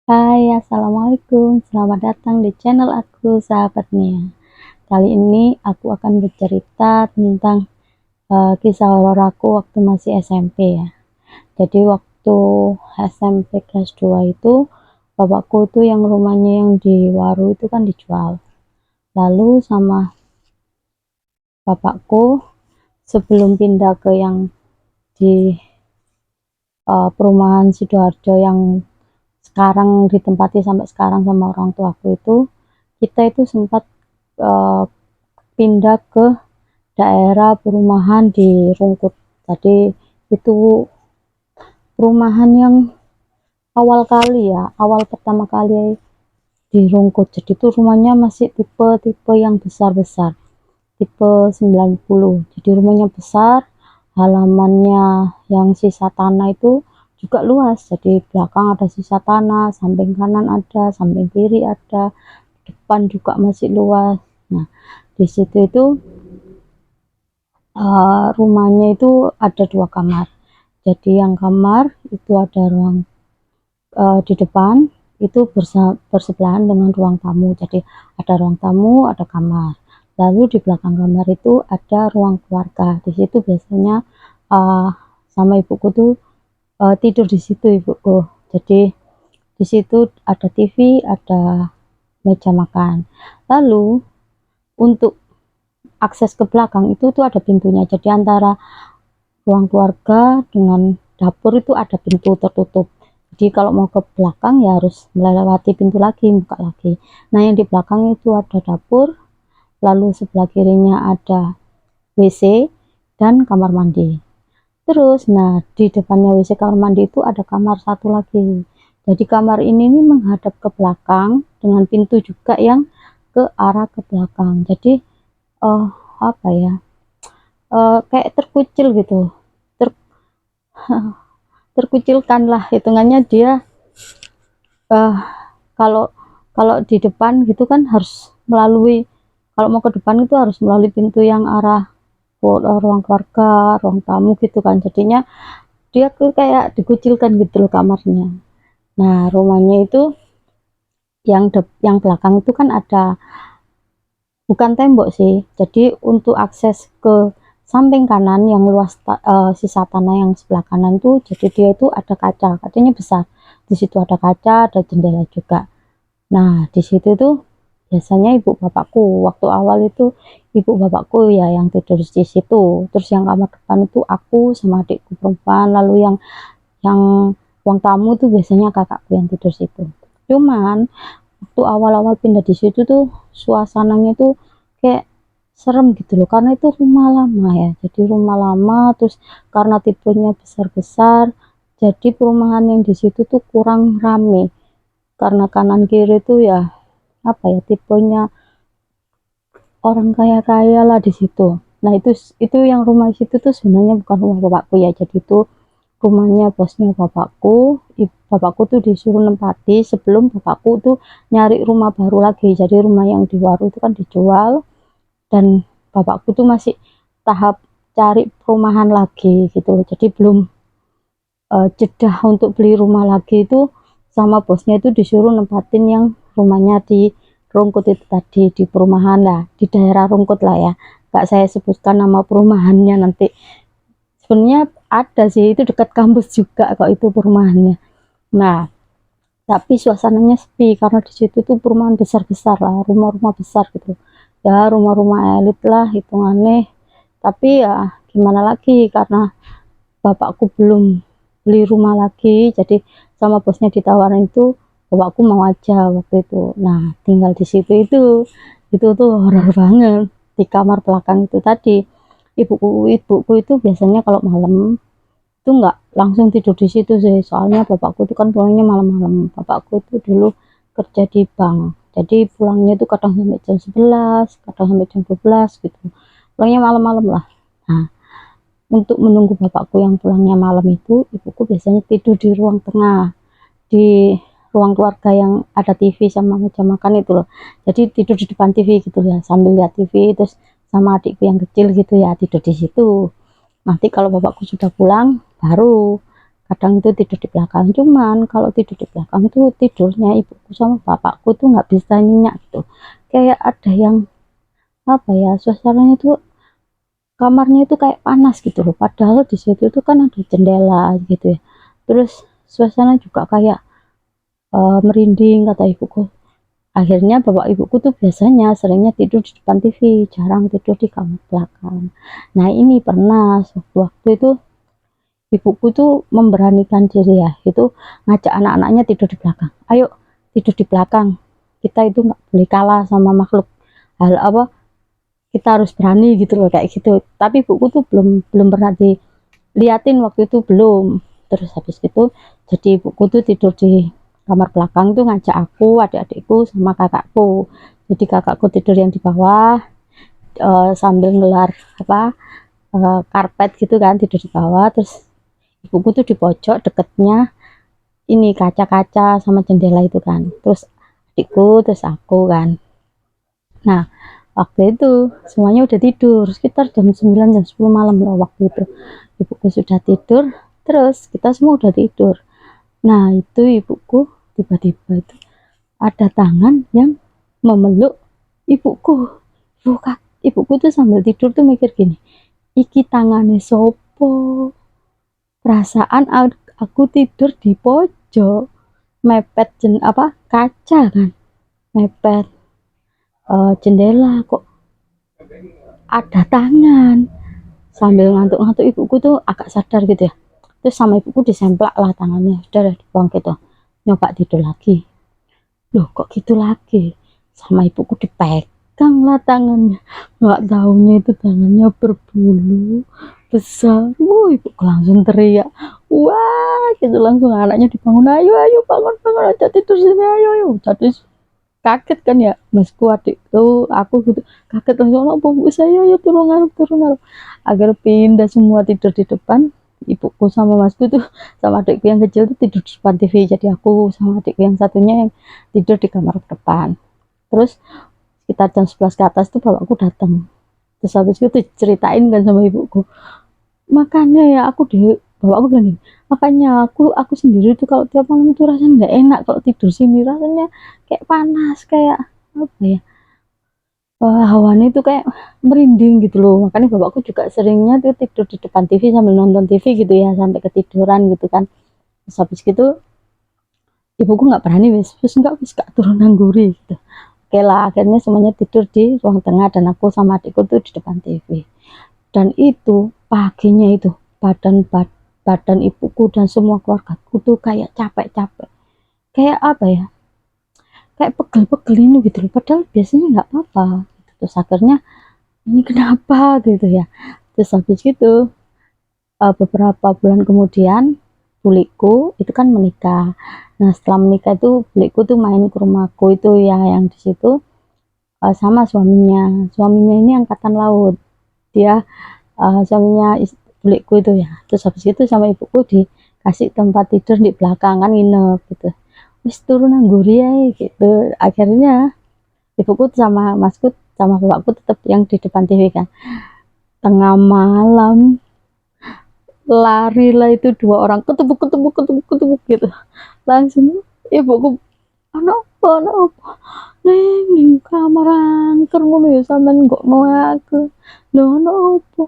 Hai, assalamualaikum. Selamat datang di channel aku, sahabat Nia. Kali ini aku akan bercerita tentang kisah horor aku waktu masih SMP ya. Jadi waktu SMP kelas 2 itu, bapakku itu yang rumahnya yang di Waru itu kan dijual. Lalu sama bapakku sebelum pindah ke yang di perumahan Sidoarjo yang sekarang ditempati sampai sekarang sama orang tuaku itu, kita itu sempat uh, pindah ke daerah perumahan di Rungkut. Jadi itu perumahan yang awal pertama kali di Rungkut. Jadi itu rumahnya masih tipe-tipe yang besar-besar, tipe 90. Jadi rumahnya besar, halamannya yang sisa tanah itu juga luas. Jadi belakang ada sisa tanah, samping kanan ada, samping kiri ada, depan juga masih luas. Nah, di situ itu rumahnya itu ada 2 kamar. Jadi yang kamar itu ada ruang di depan itu bersebelahan dengan ruang tamu. Jadi ada ruang tamu, ada kamar. Lalu di belakang kamar itu ada ruang keluarga. Di situ biasanya uh, sama ibuku tuh tidur di situ ibuku. Jadi di situ ada TV, ada meja makan. Lalu untuk akses ke belakang itu tuh ada pintunya. Jadi antara ruang keluarga dengan dapur itu ada pintu tertutup. Jadi kalau mau ke belakang ya harus melewati pintu lagi, buka lagi. Nah, yang di belakang itu ada dapur, lalu sebelah kirinya ada WC dan kamar mandi. Terus, nah di depannya WC kamar mandi itu ada kamar satu lagi. Jadi kamar ini nih menghadap ke belakang dengan pintu juga yang ke arah ke belakang. Jadi uh, apa ya? Kayak terkucil gitu. Ter terkucilkan lah hitungannya dia. uh, kalau kalau di depan gitu kan harus melalui, kalau mau ke depan itu harus melalui pintu yang arah ruang keluarga, ruang tamu gitu kan, jadinya dia tuh kayak dikucilkan gitu loh kamarnya. Nah, rumahnya itu yang belakang itu kan ada, bukan tembok sih, jadi untuk akses ke samping kanan yang luas sisa tanah yang sebelah kanan tuh, jadi dia itu ada kaca, kacanya besar, di situ ada kaca, ada jendela juga. Nah, di situ tuh biasanya ibu bapakku waktu awal itu, ibu bapakku ya yang tidur di situ. Terus yang kamar depan itu aku sama adikku perempuan, lalu yang ruang tamu tuh biasanya kakakku yang tidur situ. Cuman waktu awal-awal pindah di situ tuh suasananya tuh kayak serem gitu loh, karena itu rumah lama ya. Jadi rumah lama, terus karena tipenya besar-besar, jadi perumahan yang di situ tuh kurang rame, karena kanan kiri tuh ya apa ya, tipenya orang kaya-kaya lah di situ. Nah, itu yang rumah situ tuh sebenarnya bukan rumah bapakku ya. Jadi itu rumahnya bosnya bapakku. Bapakku tuh disuruh nempati sebelum bapakku tuh nyari rumah baru lagi. Jadi rumah yang di Waru itu kan dijual, dan bapakku tuh masih tahap cari perumahan lagi gitu loh. Jadi belum jeda untuk beli rumah lagi, itu sama bosnya itu disuruh nempatin yang rumahnya di Rungkut itu tadi, di perumahan lah, di daerah Rungkut lah ya, nggak saya sebutkan nama perumahannya nanti. Sebenarnya ada sih, itu dekat kampus juga kok itu perumahannya. Nah, tapi suasananya sepi karena di situ tuh perumahan besar-besar lah, rumah-rumah besar gitu ya, rumah-rumah elit lah hitungannya. Tapi ya gimana lagi, karena bapakku belum beli rumah lagi, jadi sama bosnya ditawarin itu, bapakku mau aja waktu itu. Nah, tinggal di situ itu tuh horor banget. Di kamar belakang itu tadi, ibuku itu biasanya kalau malam itu nggak langsung tidur di situ sih, soalnya bapakku itu kan pulangnya malam-malam. Bapakku itu dulu kerja di bank, jadi pulangnya itu kadang sampai jam 11, kadang sampai jam 12 gitu, pulangnya malam-malam lah. Nah, untuk menunggu bapakku yang pulangnya malam itu, ibuku biasanya tidur di ruang tengah, di ruang keluarga yang ada TV sama meja makan itu loh. Jadi tidur di depan TV gitu ya, sambil lihat TV, terus sama adikku yang kecil gitu ya tidur di situ. Nanti kalau bapakku sudah pulang, baru kadang itu tidur di belakang. Cuman kalau tidur di belakang tuh tidurnya ibuku sama bapakku tuh nggak bisa nyenyak gitu, kayak ada yang apa ya, suasananya tuh kamarnya itu kayak panas gitu loh, padahal di situ tuh kan ada jendela gitu ya. Terus suasana juga kayak merinding kata ibuku. Akhirnya bapak ibuku tuh biasanya seringnya tidur di depan TV, jarang tidur di kamar belakang. Nah ini pernah suatu waktu itu ibuku tuh memberanikan diri ya, itu ngajak anak-anaknya tidur di belakang. Ayo tidur di belakang, kita itu nggak boleh kalah sama makhluk hal apa, kita harus berani gitu loh, kayak gitu. Tapi ibuku tuh belum belum pernah diliatin waktu itu, belum. Terus habis itu jadi ibuku tuh tidur di kamar belakang tuh ngajak aku, adik-adikku sama kakakku. Jadi kakakku tidur yang di bawah, sambil ngelar apa, karpet gitu kan, tidur di bawah. Terus ibuku tuh di pojok deketnya ini kaca-kaca sama jendela itu kan. Terus adikku, terus aku kan. Nah waktu itu semuanya udah tidur sekitar jam 9 jam 10 malam loh waktu itu. Ibuku sudah tidur, terus kita semua udah tidur. Nah itu ibuku tiba-tiba itu ada tangan yang memeluk ibuku. Ibuku tuh sambil tidur tuh mikir gini, iki tangannya sopo, perasaan aku tidur di pojok mepet apa kaca kan, mepet jendela, kok ada tangan. Sambil ngantuk-ngantuk ibuku tuh agak sadar gitu ya, terus sama ibuku disemplak lah tangannya, udah dibuang gitu, nyoba tidur lagi. Loh kok gitu lagi, sama ibuku dipegang lah tangannya, nggak taunya itu tangannya berbulu besar. Ibuku langsung teriak, wah gitu, langsung anaknya dibangun, ayo ayo bangun bangun aja tidur sini, ayo ayo. Jadi kaget kan ya masku, adik tuh aku gitu kaget langsung, apa bu saya, ya turun ngarep turun ngarep, agar pindah semua tidur di depan. Ibuku sama masku tuh sama adikku yang kecil tuh tidur di depan TV, jadi aku sama adikku yang satunya yang tidur di kamar depan. Terus sekitar jam 11 ke atas tuh bapakku datang, terus habis itu ceritain kan sama ibuku, makanya ya aku bapakku bilang gini, makanya aku sendiri tuh kalau tiap malam tuh rasanya nggak enak kalau tidur sini, rasanya kayak panas, kayak apa ya, hawanya itu kayak merinding gitu loh. Makanya bapakku juga seringnya tuh tidur di depan TV sambil nonton TV gitu ya, sampai ketiduran gitu kan. Terus habis gitu ibuku nggak berani, wis gak turun nangguri gitu. Oke lah, akhirnya semuanya tidur di ruang tengah dan aku sama adikku tuh di depan TV. Dan itu paginya itu badan ibuku dan semua keluargaku tuh kayak capek-capek, kayak apa ya, kayak pegel-pegel ini gitu loh, padahal biasanya nggak apa-apa gitu. Terus akhirnya ini kenapa gitu ya. Terus habis gitu beberapa bulan kemudian bulikku itu kan menikah. Nah setelah menikah itu bulikku tuh main ke rumahku itu ya, yang di situ sama suaminya ini angkatan laut, dia suaminya bulikku itu ya. Terus habis itu sama ibuku dikasih tempat tidur di belakang kan, nginep gitu, wis turun angguri ya gitu. Akhirnya ibuku sama masku sama bapakku tetap yang di depan TV kan. Tengah malam lari lah itu dua orang, ketebuk gitu, langsung ibuku, anak apa neng ning kamar angker ngono ya sampean kok mau aku, lho apa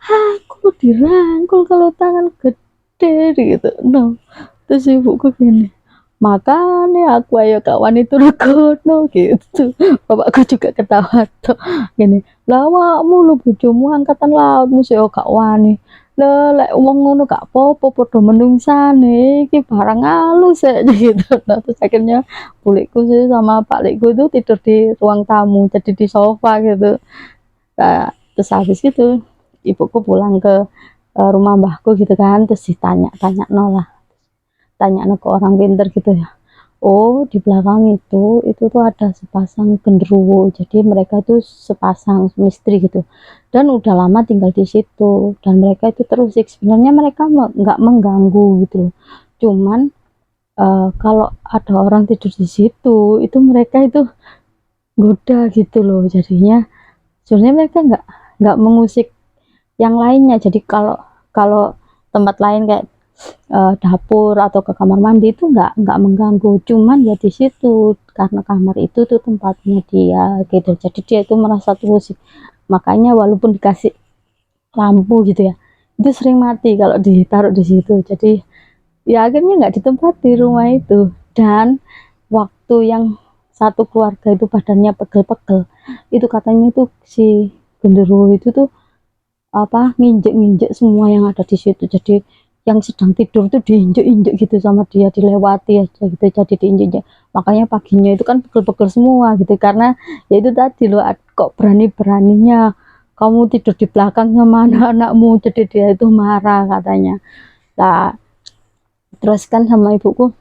aku dirangkul kalau tangan gede gitu. No, terus ibuku gini, makanya aku ayo kawan itu rekono gitu. Bapakku juga ketawa tuh gini, lawakmu lu bojomu angkatan laut mesti gak wani, lek wong ngono gak apa-apa, padha menungsane iki barang halus aja gitu. Nah terus akhirnya bulikku sih sama pak likku itu tidur di ruang tamu, jadi di sofa gitu. Nah, terus habis itu ibuku pulang ke rumah mbahku gitu kan, terus ditanya-tanya no lah, tanya ke orang pinter gitu ya. Oh di belakang itu tuh ada sepasang genderuwo, jadi mereka tuh sepasang mistri gitu, dan udah lama tinggal di situ, dan mereka itu terusik, sebenarnya mereka nggak mengganggu gitu loh. Cuman kalau ada orang tidur di situ itu mereka itu goda gitu loh, jadinya sebenarnya mereka nggak mengusik yang lainnya. Jadi kalau kalau tempat lain kayak dapur atau ke kamar mandi itu nggak mengganggu, cuman ya di situ karena kamar itu tuh tempatnya dia gitu, jadi dia itu merasa terusik, makanya walaupun dikasih lampu gitu ya, itu sering mati kalau ditaruh di situ. Jadi ya akhirnya nggak ditempati rumah itu. Dan waktu yang satu keluarga itu badannya pegel-pegel, itu katanya itu si genderuwo itu tuh apa nginjek-nginjek semua yang ada di situ. Jadi yang sedang tidur tuh diinjek-injek gitu sama dia, dilewati aja gitu, jadi diinjek-injek. Makanya paginya itu kan pegel-pegel semua gitu, karena ya itu tadi loh, kok berani-beraninya kamu tidur di belakang sama anak-anakmu. Jadi dia itu marah katanya. Nah, terus kan sama ibuku,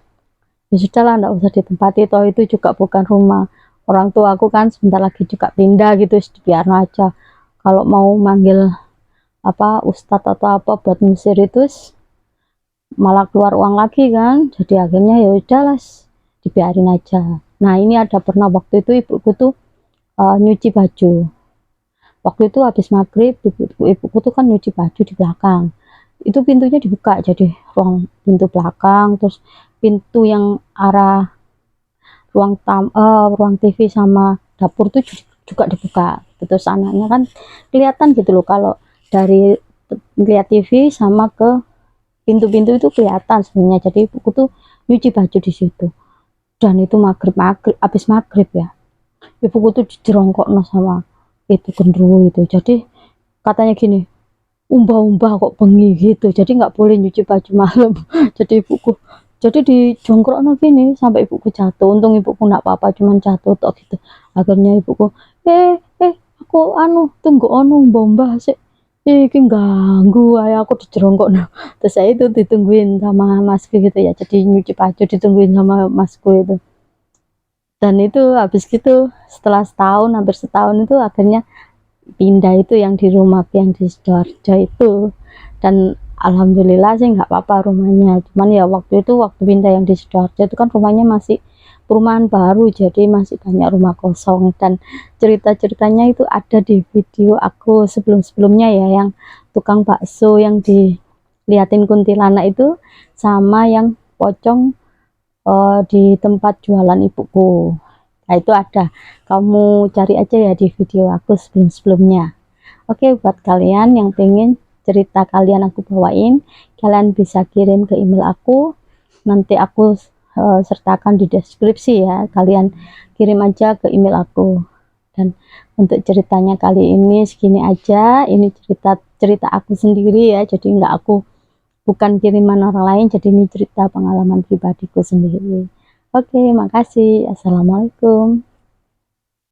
ya sudah lah nggak usah ditempati, toh itu juga bukan rumah orang tua aku kan, sebentar lagi juga pindah gitu, biar aja. Kalau mau manggil apa ustadz atau apa buat musir itu malah keluar uang lagi kan, jadi akhirnya ya udahlah dibiarin aja. Nah ini ada pernah waktu itu ibuku tuh nyuci baju, waktu itu habis maghrib ibuku tuh kan nyuci baju di belakang, itu pintunya dibuka, jadi ruang pintu belakang, terus pintu yang arah ruang TV sama dapur tuh juga dibuka. Terus anaknya kan kelihatan gitu loh, kalau dari lihat TV sama ke pintu-pintu itu kelihatan sebenarnya. Jadi ibuku tuh nyuci baju di situ, dan itu maghrib habis maghrib ya, ibuku tuh dijerongkokno sama itu genderuwo itu. Jadi katanya gini, umbah-umbah kok bengi gitu, jadi nggak boleh nyuci baju malam. Jadi ibuku jadi dijongkrokno gini sampai ibuku jatuh. Untung ibuku nggak apa-apa, cuman jatuh tok gitu. Akhirnya ibuku aku anu tunggu ono umbah-umbah sih, iki ganggu ayah aku dijerongkokno. Terus saya itu ditungguin sama masku gitu ya, jadi nyuci baju ditungguin sama masku itu. Dan itu habis gitu setelah setahun, hampir setahun itu akhirnya pindah, itu yang di rumah yang di Sidoarjo itu. Dan alhamdulillah sih nggak apa-apa rumahnya, cuman ya waktu itu waktu pindah yang di Sidoarjo itu kan rumahnya masih perumahan baru, jadi masih banyak rumah kosong. Dan cerita-ceritanya itu ada di video aku sebelum-sebelumnya ya, yang tukang bakso yang diliatin kuntilanak itu, sama yang pocong di tempat jualan ibuku. Nah itu ada, kamu cari aja ya di video aku sebelum-sebelumnya. Oke, buat kalian yang pengen cerita kalian aku bawain, kalian bisa kirim ke email aku, nanti aku sertakan di deskripsi ya, kalian kirim aja ke email aku. Dan untuk ceritanya kali ini segini aja, ini cerita aku sendiri ya, jadi bukan kiriman orang lain, jadi ini cerita pengalaman pribadiku sendiri. Oke, makasih. Assalamualaikum.